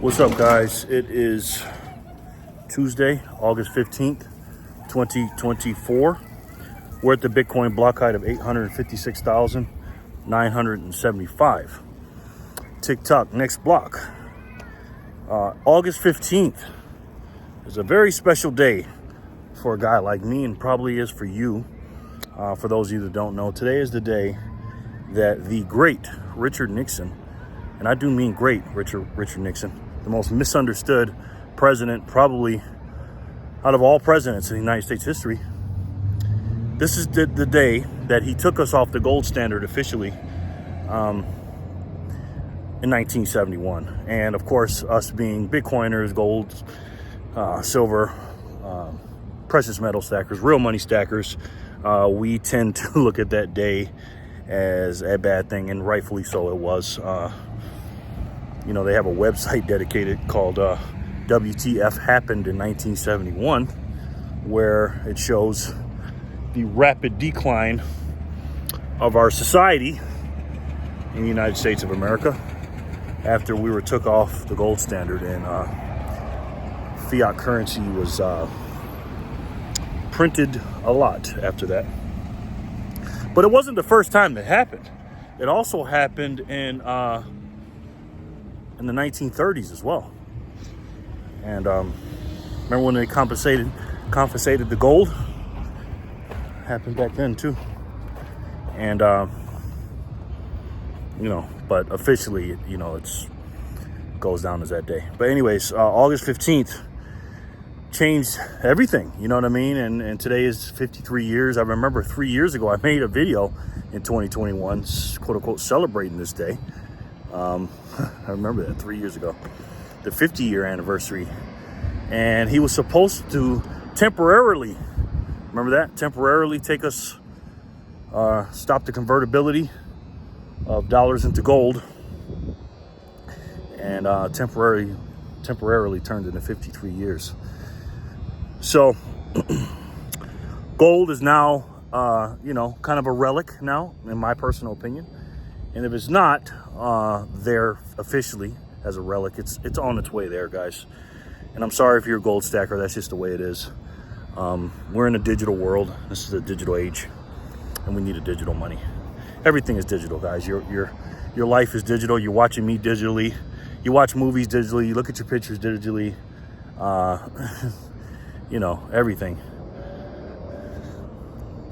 What's up, guys? It is Tuesday, August 15th, 2024. We're at the Bitcoin block height of 856,975. TikTok, next block. August 15th is a very special day for a guy like me, and probably is for you. For those of you that don't know, today is the day that the great Richard Nixon, and I do mean great Richard Nixon, the most misunderstood president probably out of all presidents in United States history. This is the day that he took us off the gold standard officially in 1971. And of course, us being Bitcoiners, gold, silver, precious metal stackers, real money stackers, we tend to look at that day as a bad thing, and rightfully so it was. They have a website dedicated called WTF Happened in 1971, where it shows the rapid decline of our society in the United States of America after we were took off the gold standard, and fiat currency was printed a lot after that. But it wasn't the first time that happened. It also happened in the 1930s as well. And remember when they confiscated the gold? Happened back then too. And but officially, it's goes down as that day. But anyways, August 15th changed everything, you know what I mean? And today is 53 years. I remember 3 years ago I made a video in 2021, quote unquote, celebrating this day. I remember that 3 years ago, the 50-year anniversary. And he was supposed to temporarily, remember that? Temporarily take us, stop the convertibility of dollars into gold, and temporarily turned into 53 years. So gold is now, kind of a relic now, in my personal opinion. And if it's not there officially as a relic, it's on its way there, guys. And I'm sorry if you're a gold stacker, that's just the way it is. We're in a digital world. This is a digital age, and we need a digital money. Everything is digital, guys. Your life is digital. You're watching me digitally. You watch movies digitally. You look at your pictures digitally. Everything.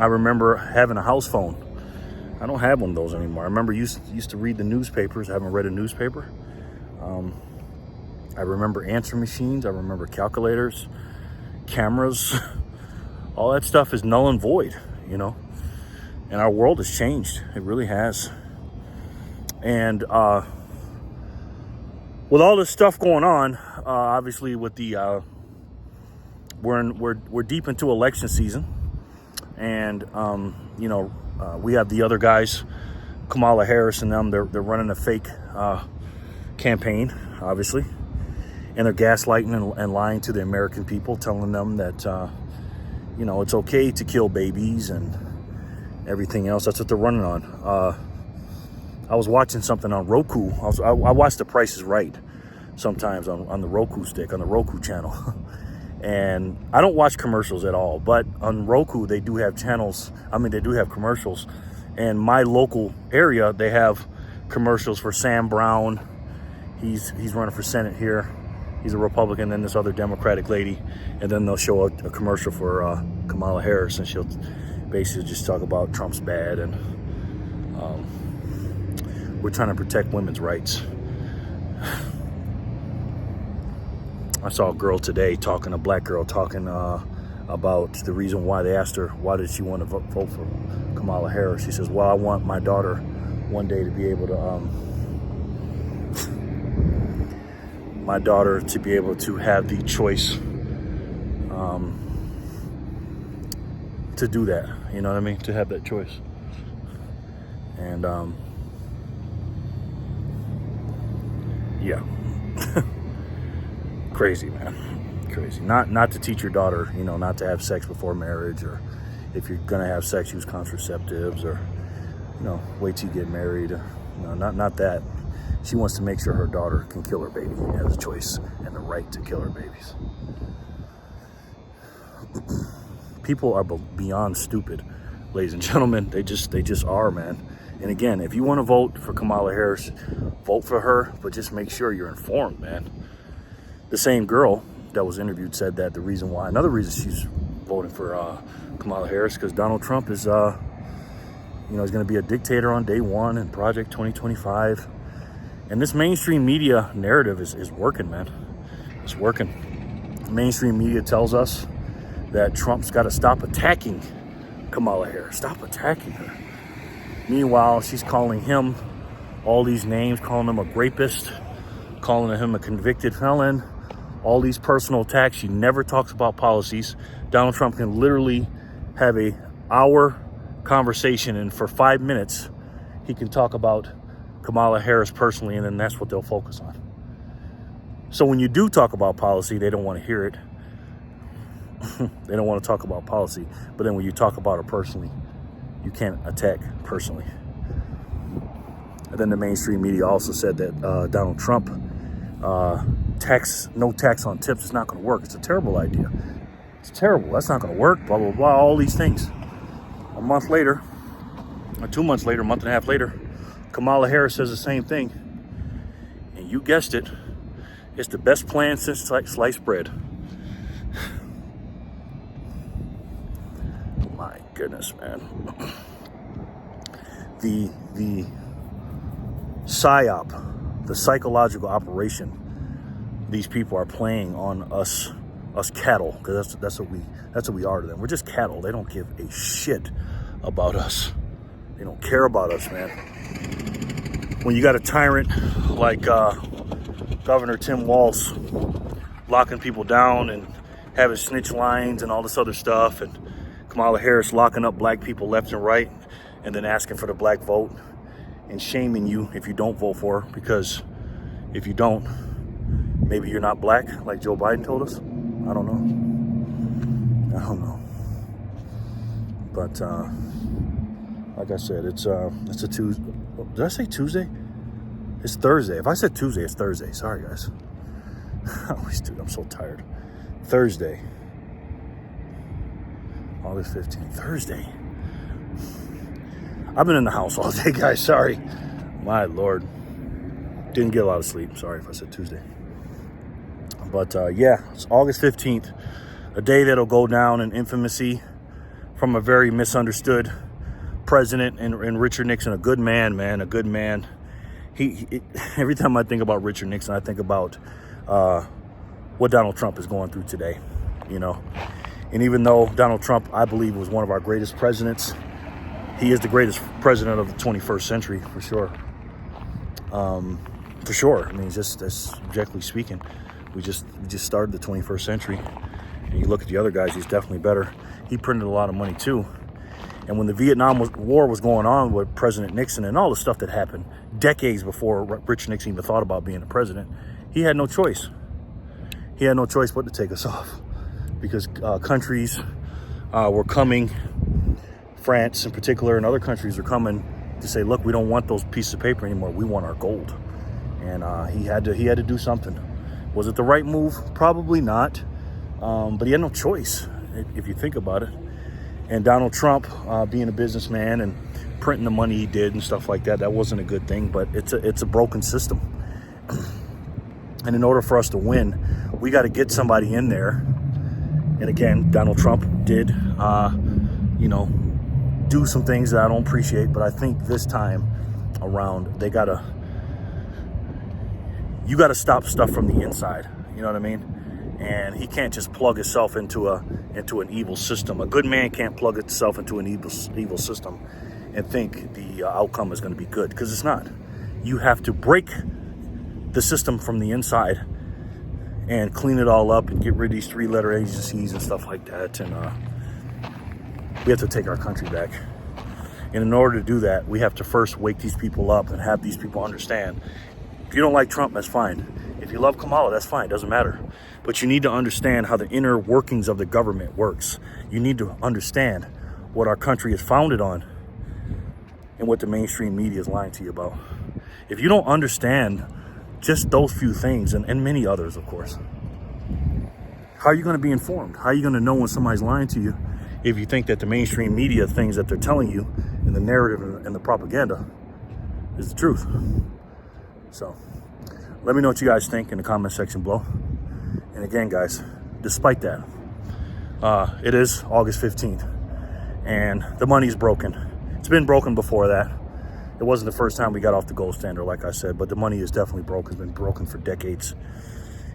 I remember having a house phone. I don't have one of those anymore. I remember used to read the newspapers. I haven't read a newspaper. I remember answering machines. I remember calculators, cameras. All that stuff is null and void, And our world has changed. It really has. And with all this stuff going on, obviously with the we're deep into election season, and we have the other guys, Kamala Harris and them. They're running a fake campaign, obviously, and they're gaslighting and lying to the American people, telling them that it's okay to kill babies and everything else. That's what they're running on. I was watching something on Roku. I watch The Price is Right sometimes on the Roku stick, on the Roku channel. And I don't watch commercials at all, but on Roku, they do have channels. They do have commercials. And my local area, they have commercials for Sam Brown. He's running for Senate here. He's a Republican, and this other Democratic lady. And then they'll show a commercial for Kamala Harris, and she'll basically just talk about Trump's bad, and we're trying to protect women's rights. I saw a girl today a black girl talking about the reason why they asked her, why did she want to vote for Kamala Harris? She says, well, I want my daughter one day to be able to have the choice to do that. You know what I mean? To have that choice. And yeah. Crazy, man. Crazy. Not to teach your daughter, not to have sex before marriage, or if you're gonna have sex, use contraceptives, or wait till you get married. Not that. She wants to make sure her daughter can kill her baby, has a choice and the right to kill her babies. People are beyond stupid, ladies and gentlemen. They just are, man. And again, if you want to vote for Kamala Harris, vote for her, but just make sure you're informed, man. The same girl that was interviewed said that another reason she's voting for Kamala Harris, because Donald Trump is, he's going to be a dictator on day one in Project 2025. And this mainstream media narrative is working, man. It's working. Mainstream media tells us that Trump's got to stop attacking Kamala Harris. Stop attacking her. Meanwhile, she's calling him all these names, calling him a rapist, calling him a convicted felon, all these personal attacks. She never talks about policies. Donald Trump can literally have an hour conversation, and for 5 minutes, he can talk about Kamala Harris personally, and then that's what they'll focus on. So when you do talk about policy, they don't want to hear it. They don't want to talk about policy. But then when you talk about her personally, you can't attack personally. And then the mainstream media also said that Donald Trump, no tax on tips is not going to work. It's a terrible idea. It's terrible. That's not going to work, blah, blah, blah, all these things. A month later, or 2 months later, a month and a half later, Kamala Harris says the same thing. And you guessed it, it's the best plan since sliced bread. My goodness, man. The PSYOP, the psychological operation these people are playing on us cattle, because that's what we are to them. We're just cattle. They don't give a shit about us. They don't care about us, man. When you got a tyrant like Governor Tim Walz locking people down and having snitch lines and all this other stuff, and Kamala Harris locking up black people left and right, and then asking for the black vote and shaming you if you don't vote for her, because if you don't, maybe you're not black, like Joe Biden told us. I don't know. But like I said, it's a Tuesday. Did I say Tuesday? It's Thursday. If I said Tuesday, it's Thursday. Sorry, guys. I'm so tired. Thursday. August 15th. Thursday. I've been in the house all day, guys. Sorry. My Lord. Didn't get a lot of sleep. Sorry if I said Tuesday. But yeah, it's August 15th. A day that'll go down in infamy from a very misunderstood president and Richard Nixon. A good man, man. A good man. Every time I think about Richard Nixon, I think about what Donald Trump is going through today, you know. And even though Donald Trump, I believe, was one of our greatest presidents, he is the greatest president of the 21st century, for sure. For sure. I mean, just objectively speaking, we just started the 21st century. And you look at the other guys, he's definitely better. He printed a lot of money, too. And when the Vietnam War was going on with President Nixon and all the stuff that happened decades before Richard Nixon even thought about being a president, he had no choice. He had no choice but to take us off, because countries were coming, France in particular, and other countries are coming to say, look, we don't want those pieces of paper anymore. We want our gold. And he had to do something. Was it the right move? Probably not. But he had no choice, if you think about it. And Donald Trump, being a businessman and printing the money he did and stuff like that, that wasn't a good thing, but it's a broken system. And in order for us to win, we got to get somebody in there. And again, Donald Trump did, do some things that I don't appreciate, but I think this time around, you got to stop stuff from the inside. You know what I mean? And he can't just plug himself into an evil system. A good man can't plug itself into an evil system and think the outcome is going to be good, because it's not. You have to break the system from the inside and clean it all up and get rid of these three-letter agencies and stuff like that. And we have to take our country back. And in order to do that, we have to first wake these people up and have these people understand. If you don't like Trump, that's fine. If you love Kamala, that's fine. It doesn't matter. But you need to understand how the inner workings of the government works. You need to understand what our country is founded on and what the mainstream media is lying to you about. If you don't understand just those few things, and many others, of course, how are you going to be informed? How are you going to know when somebody's lying to you if you think that the mainstream media things that they're telling you and the narrative and the propaganda is the truth? So let me know what you guys think in the comment section below. And again, guys, despite that, it is August 15th and the money's broken. It's been broken before that. It wasn't the first time we got off the gold standard, like I said, but the money is definitely broken. It's been broken for decades.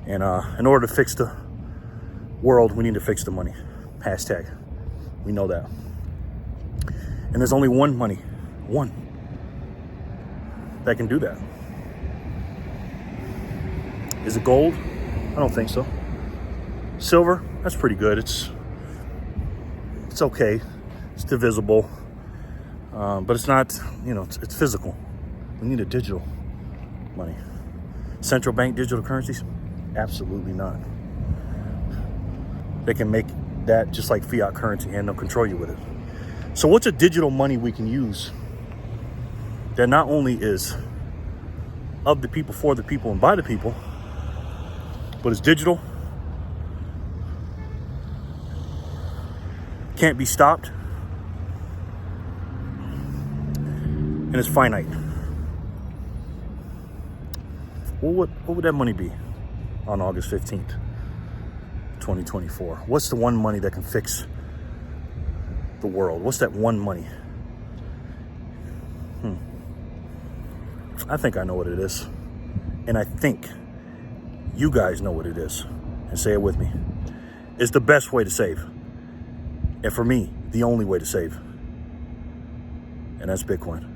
And in order to fix the world, we need to fix the money. Hashtag. We know that. And there's only one money, one, that can do that. Is it gold? I don't think so. Silver, that's pretty good. It's okay. It's divisible. But it's not, it's physical. We need a digital money. Central bank digital currencies? Absolutely not. They can make that just like fiat currency and they'll control you with it. So what's a digital money we can use that not only is of the people, for the people, and by the people, but it's digital, can't be stopped, and it's finite? Well, what would that money be on August 15th, 2024? What's the one money that can fix the world? What's that one money? I think I know what it is. And I think you guys know what it is. And say it with me. It's the best way to save. And for me, the only way to save. And that's Bitcoin.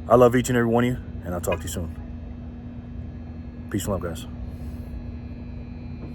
I love each and every one of you, and I'll talk to you soon. Peace and love, guys.